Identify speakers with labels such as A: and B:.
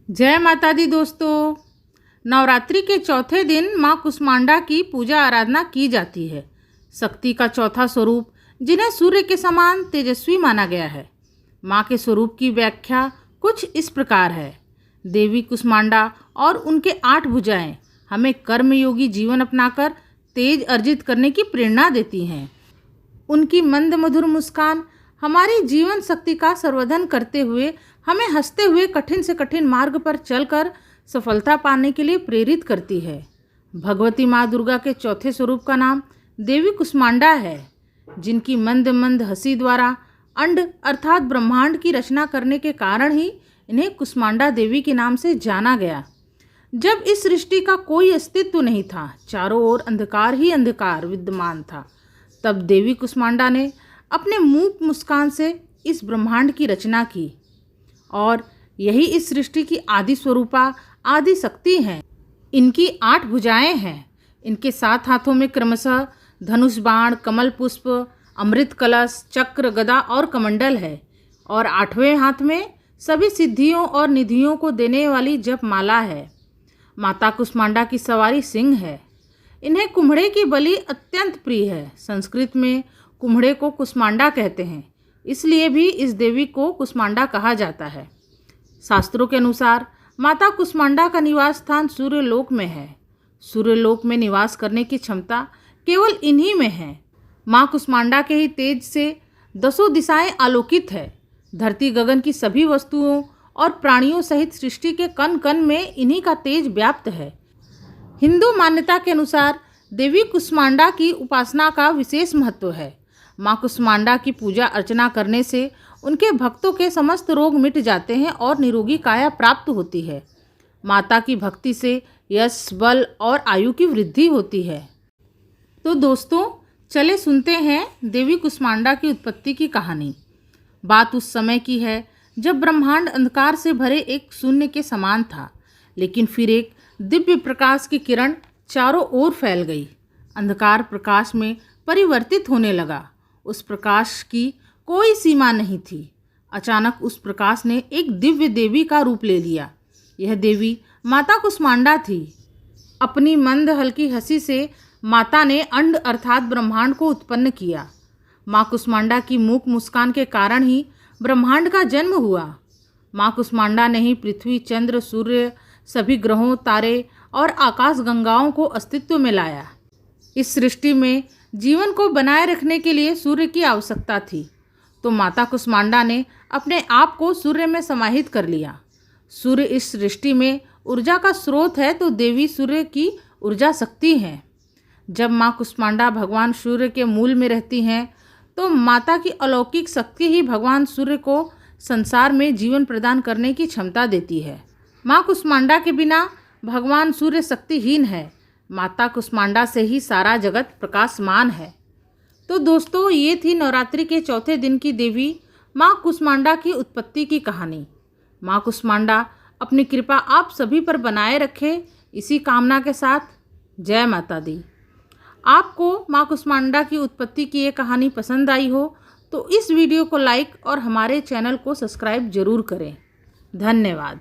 A: जय माता दी दोस्तों। नवरात्रि के चौथे दिन माँ कुष्मांडा की पूजा आराधना की जाती है। शक्ति का चौथा स्वरूप जिन्हें सूर्य के समान तेजस्वी माना गया है। माँ के स्वरूप की व्याख्या कुछ इस प्रकार है। देवी कुष्मांडा और उनके 8 भुजाएं हमें कर्मयोगी जीवन अपनाकर तेज अर्जित करने की प्रेरणा देती हैं। उनकी मंद मधुर मुस्कान हमारी जीवन शक्ति का संवर्धन करते हुए हमें हंसते हुए कठिन से कठिन मार्ग पर चलकर सफलता पाने के लिए प्रेरित करती है। भगवती माँ दुर्गा के चौथे स्वरूप का नाम देवी कुष्मांडा है, जिनकी मंद मंद हंसी द्वारा अंड अर्थात ब्रह्मांड की रचना करने के कारण ही इन्हें कुष्मांडा देवी के नाम से जाना गया। जब इस सृष्टि का कोई अस्तित्व नहीं था, चारों ओर अंधकार ही अंधकार विद्यमान था, तब देवी कुष्मांडा ने अपने मूक मुस्कान से इस ब्रह्मांड की रचना की और यही इस सृष्टि की आदि स्वरूपा आदि शक्ति हैं। इनकी 8 भुजाएं हैं। इनके 7 हाथों में क्रमशः धनुष बाण, कमल पुष्प, अमृत कलश, चक्र, गदा और कमंडल है और 8वें हाथ में सभी सिद्धियों और निधियों को देने वाली जप माला है। माता कुष्मांडा की सवारी सिंह है। इन्हें कुम्हड़े की बलि अत्यंत प्रिय है। संस्कृत में कुम्हड़े को कुष्मांडा कहते हैं, इसलिए भी इस देवी को कुष्मांडा कहा जाता है। शास्त्रों के अनुसार माता कुष्मांडा का निवास स्थान सूर्यलोक में है। सूर्यलोक में निवास करने की क्षमता केवल इन्हीं में है। माँ कुष्मांडा के ही तेज से 10 दिशाएं आलोकित है। धरती गगन की सभी वस्तुओं और प्राणियों सहित सृष्टि के कण कण में इन्हीं का तेज व्याप्त है। हिंदू मान्यता के अनुसार देवी कुष्मांडा की उपासना का विशेष महत्व है। माँ कुष्मांडा की पूजा अर्चना करने से उनके भक्तों के समस्त रोग मिट जाते हैं और निरोगी काया प्राप्त होती है। माता की भक्ति से यश, बल और आयु की वृद्धि होती है। तो दोस्तों, चले सुनते हैं देवी कुष्मांडा की उत्पत्ति की कहानी। बात उस समय की है जब ब्रह्मांड अंधकार से भरे एक शून्य के समान था, लेकिन फिर एक दिव्य प्रकाश की किरण चारों ओर फैल गई। अंधकार प्रकाश में परिवर्तित होने लगा। उस प्रकाश की कोई सीमा नहीं थी। अचानक उस प्रकाश ने एक दिव्य देवी का रूप ले लिया। यह देवी माता कुष्मांडा थी। अपनी मंद हल्की हंसी से माता ने अंड अर्थात ब्रह्मांड को उत्पन्न किया। माँ कुष्मांडा की मूक मुस्कान के कारण ही ब्रह्मांड का जन्म हुआ। माँ कुष्मांडा ने ही पृथ्वी, चंद्र, सूर्य, सभी ग्रहों, तारे और आकाश गंगाओं को अस्तित्व में लाया। इस सृष्टि में जीवन को बनाए रखने के लिए सूर्य की आवश्यकता थी, तो माता कुष्मांडा ने अपने आप को सूर्य में समाहित कर लिया। सूर्य इस सृष्टि में ऊर्जा का स्रोत है, तो देवी सूर्य की ऊर्जा शक्ति है। जब माँ कुष्मांडा भगवान सूर्य के मूल में रहती हैं, तो माता की अलौकिक शक्ति ही भगवान सूर्य को संसार में जीवन प्रदान करने की क्षमता देती है। माँ कुष्मांडा के बिना भगवान सूर्य शक्तिहीन है। माता कुष्मांडा से ही सारा जगत प्रकाशमान है। तो दोस्तों, ये थी नवरात्रि के चौथे दिन की देवी माँ कुष्मांडा की उत्पत्ति की कहानी। माँ कुष्मांडा अपनी कृपा आप सभी पर बनाए रखे, इसी कामना के साथ जय माता दी। आपको माँ कुष्मांडा की उत्पत्ति की ये कहानी पसंद आई हो तो इस वीडियो को लाइक और हमारे चैनल को सब्सक्राइब जरूर करें। धन्यवाद।